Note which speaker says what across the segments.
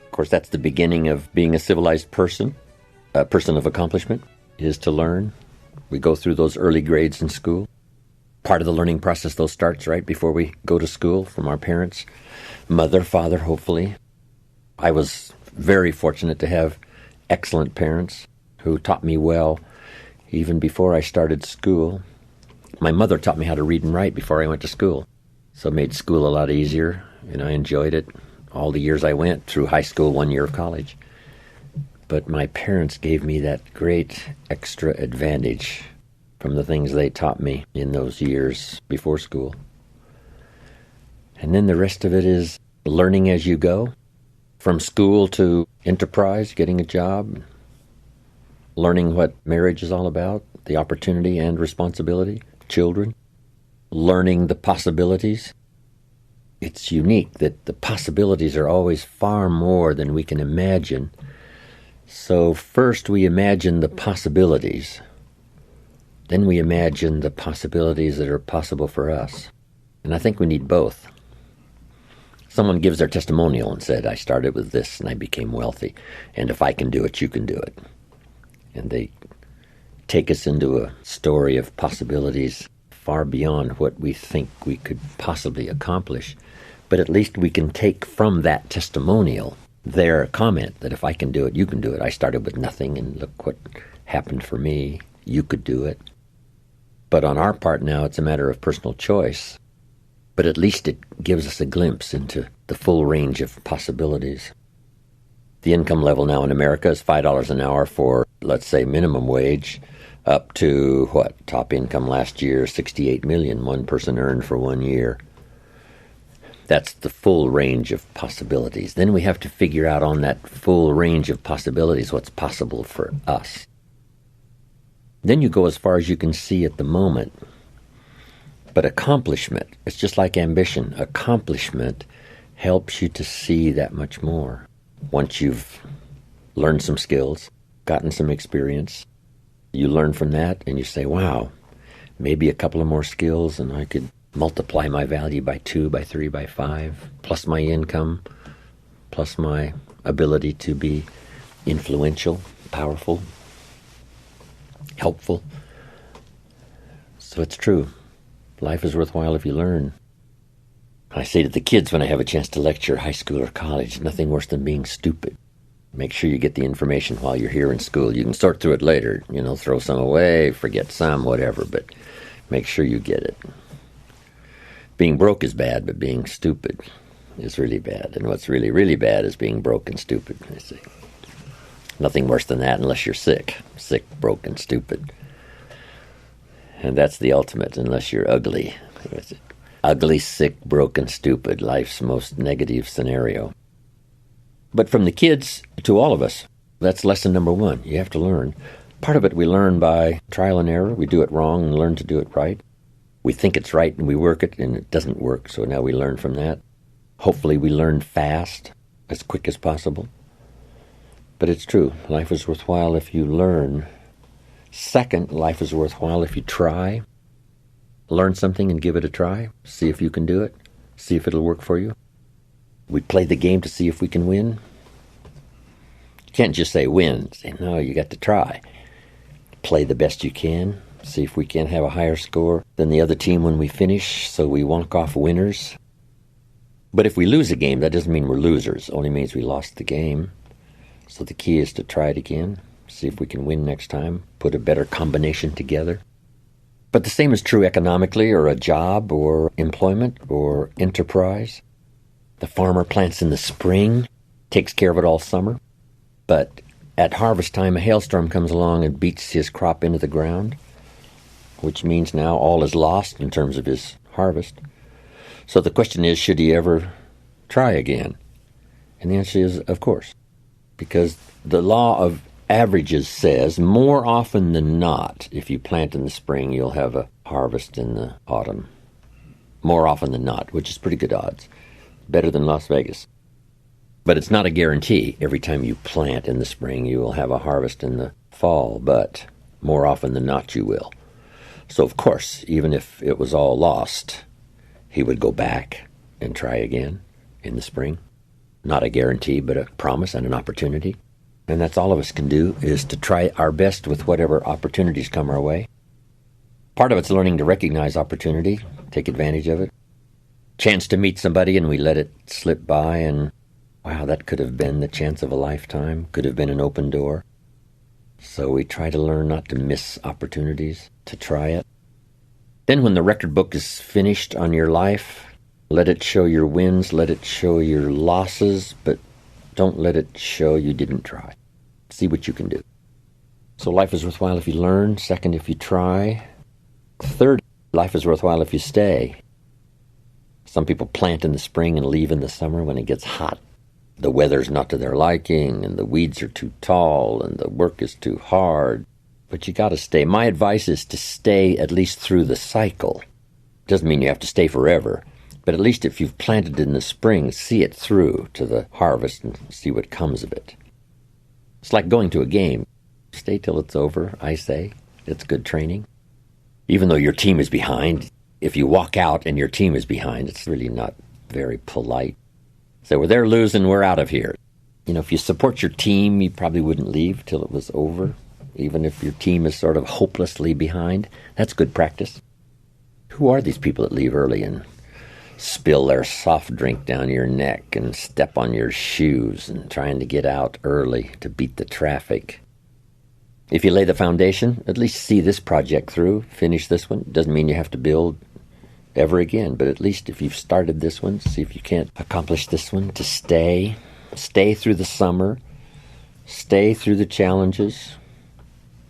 Speaker 1: Of course, that's the beginning of being a civilized person. A person of accomplishment is to learn. We go through those early grades in school. Part of the learning process, though, starts right before we go to school from our parents, mother, father, hopefully. I was very fortunate to have excellent parents who taught me well even before I started school. My mother taught me how to read and write before I went to school, so it made school a lot easier, and I enjoyed it all the years I went through high school, 1 year of college. But my parents gave me that great extra advantage from the things they taught me in those years before school. And then the rest of it is learning as you go, from school to enterprise, getting a job, learning what marriage is all about, the opportunity and responsibility, children, learning the possibilities. It's unique that the possibilities are always far more than we can imagine. So first we imagine the possibilities. Then we imagine the possibilities that are possible for us. And I think we need both. Someone gives their testimonial and said, I started with this and I became wealthy. And if I can do it, you can do it. And they take us into a story of possibilities far beyond what we think we could possibly accomplish. But at least we can take from that testimonial their comment that if I can do it, you can do it. I started with nothing and look what happened for me. You could do it. But on our part now, it's a matter of personal choice. But at least it gives us a glimpse into the full range of possibilities. The income level now in America is $5 an hour for, let's say, minimum wage, up to, top income last year, $68 million, one person earned for 1 year. That's the full range of possibilities. Then we have to figure out on that full range of possibilities what's possible for us. Then you go as far as you can see at the moment. But accomplishment, it's just like ambition. Accomplishment helps you to see that much more. Once you've learned some skills, gotten some experience, you learn from that and you say, wow, maybe a couple of more skills and I could multiply my value by 2, by 3, by 5, plus my income, plus my ability to be influential, powerful, helpful. So it's true. Life is worthwhile if you learn. I say to the kids when I have a chance to lecture high school or college, nothing worse than being stupid. Make sure you get the information while you're here in school. You can sort through it later, throw some away, forget some, whatever, but make sure you get it. Being broke is bad, but being stupid is really bad. And what's really, really bad is being broke and stupid, I say. Nothing worse than that unless you're sick. Sick, broke, and stupid. And that's the ultimate, unless you're ugly. Ugly, sick, broken, stupid, life's most negative scenario. But from the kids to all of us, that's lesson number 1. You have to learn. Part of it we learn by trial and error. We do it wrong and learn to do it right. We think it's right and we work it and it doesn't work, so now we learn from that. Hopefully we learn fast, as quick as possible. But it's true, life is worthwhile if you learn. Second, life is worthwhile if you try. Learn something and give it a try. See if you can do it. See if it'll work for you. We play the game to see if we can win. You can't just say win. Say, no, you got to try. Play the best you can. See if we can have a higher score than the other team when we finish, so we walk off winners. But if we lose a game, that doesn't mean we're losers. It only means we lost the game. So the key is to try it again. See if we can win next time. Put a better combination together. But the same is true economically, or a job, or employment, or enterprise. The farmer plants in the spring, takes care of it all summer. But at harvest time, a hailstorm comes along and beats his crop into the ground, which means now all is lost in terms of his harvest. So the question is, should he ever try again? And the answer is, of course. Because the law of averages says more often than not, if you plant in the spring, you'll have a harvest in the autumn. More often than not, which is pretty good odds. Better than Las Vegas. But it's not a guarantee. Every time you plant in the spring, you will have a harvest in the fall, but more often than not, you will. So, of course, even if it was all lost, he would go back and try again in the spring. Not a guarantee, but a promise and an opportunity. And that's all of us can do, is to try our best with whatever opportunities come our way. Part of it's learning to recognize opportunity, take advantage of it. Chance to meet somebody and we let it slip by and, wow, that could have been the chance of a lifetime, could have been an open door. So we try to learn not to miss opportunities, to try it. Then when the record book is finished on your life, let it show your wins, let it show your losses, but don't let it show you didn't try. See what you can do. So life is worthwhile if you learn. Second, if you try. Third, life is worthwhile if you stay. Some people plant in the spring and leave in the summer when it gets hot. The weather's not to their liking, and the weeds are too tall, and the work is too hard. But you got to stay. My advice is to stay at least through the cycle. Doesn't mean you have to stay forever, but at least if you've planted in the spring, see it through to the harvest and see what comes of it. It's like going to a game. Stay till it's over, I say. It's good training. Even though your team is behind, if you walk out and your team is behind, it's really not very polite. So well, they're losing, we're out of here. You know, if you support your team, you probably wouldn't leave till it was over. Even if your team is sort of hopelessly behind, that's good practice. Who are these people that leave early and spill their soft drink down your neck and step on your shoes and trying to get out early to beat the traffic? If you lay the foundation, at least see this project through, finish this one. Doesn't mean you have to build ever again, but at least if you've started this one, see if you can't accomplish this one, to stay through the summer, stay through the challenges,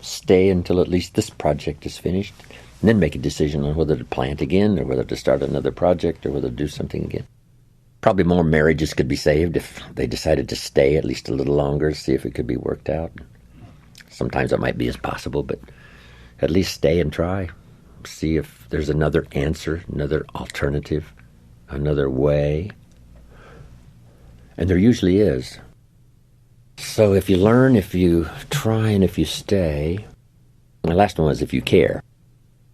Speaker 1: stay until at least this project is finished, and then make a decision on whether to plant again or whether to start another project or whether to do something again. Probably more marriages could be saved if they decided to stay at least a little longer, see if it could be worked out. Sometimes it might be as possible, but at least stay and try. See if there's another answer, another alternative, another way. And there usually is. So if you learn, if you try, and if you stay, my last one was if you care.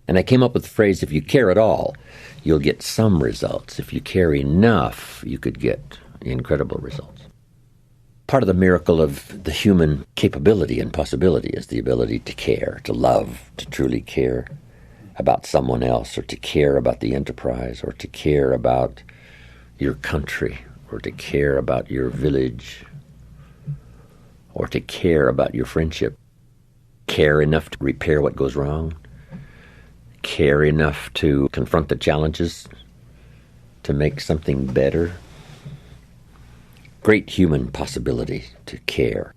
Speaker 1: And I came up with the phrase, if you care at all, you'll get some results. If you care enough, you could get incredible results. Part of the miracle of the human capability and possibility is the ability to care, to love, to truly care about someone else, or to care about the enterprise, or to care about your country, or to care about your village, or to care about your friendship. Care enough to repair what goes wrong. Care enough to confront the challenges, to make something better. Great human possibility to care.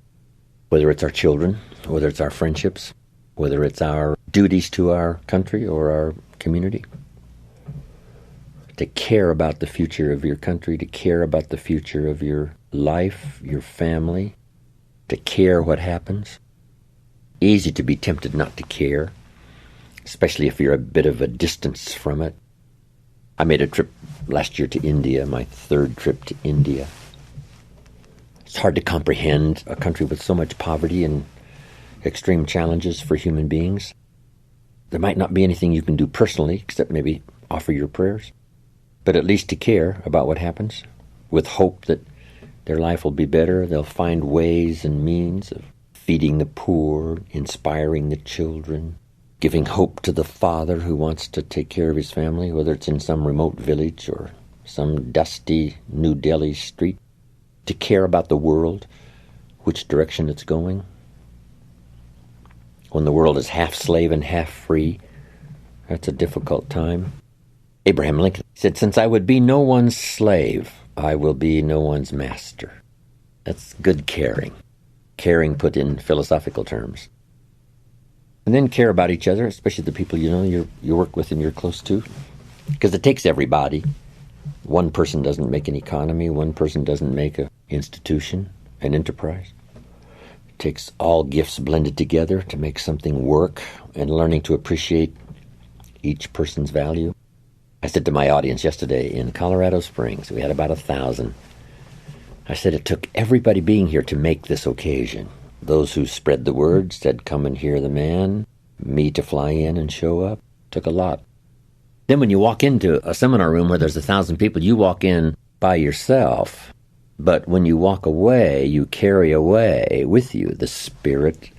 Speaker 1: Whether it's our children, whether it's our friendships, whether it's our duties to our country or our community. To care about the future of your country, to care about the future of your life, your family, to care what happens. Easy to be tempted not to care, especially if you're a bit of a distance from it. I made a trip last year to India, my third trip to India. It's hard to comprehend a country with so much poverty and extreme challenges for human beings. There might not be anything you can do personally, except maybe offer your prayers, but at least to care about what happens, with hope that their life will be better. They'll find ways and means of feeding the poor, inspiring the children, giving hope to the father who wants to take care of his family, whether it's in some remote village or some dusty New Delhi street. To care about the world, which direction it's going. When the world is half slave and half free, that's a difficult time. Abraham Lincoln said, "Since I would be no one's slave, I will be no one's master." That's good caring. Caring put in philosophical terms. And then care about each other, especially the people you work with and you're close to. Because it takes everybody. One person doesn't make an economy. One person doesn't make an institution, an enterprise. It takes all gifts blended together to make something work, and learning to appreciate each person's value. I said to my audience yesterday in Colorado Springs, we had about 1,000. I said it took everybody being here to make this occasion. Those who spread the word, said come and hear the man, me to fly in and show up, took a lot. Then when you walk into a seminar room where there's 1,000 people, you walk in by yourself, But when you walk away, you carry away with you the spirit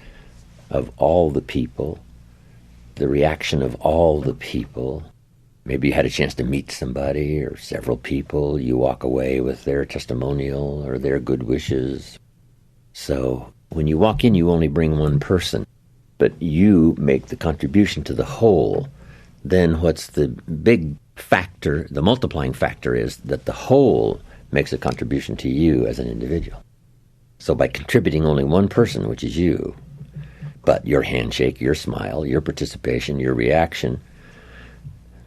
Speaker 1: of all the people, the reaction of all the people. Maybe you had a chance to meet somebody or several people. You walk away with their testimonial or their good wishes. So when you walk in, you only bring one person, but you make the contribution to the whole. Then what's the big factor, the multiplying factor, is that the whole makes a contribution to you as an individual. So by contributing only one person, which is you, but your handshake, your smile, your participation, your reaction,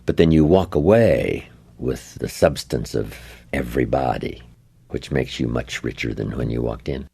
Speaker 1: but then you walk away with the substance of everybody, which makes you much richer than when you walked in.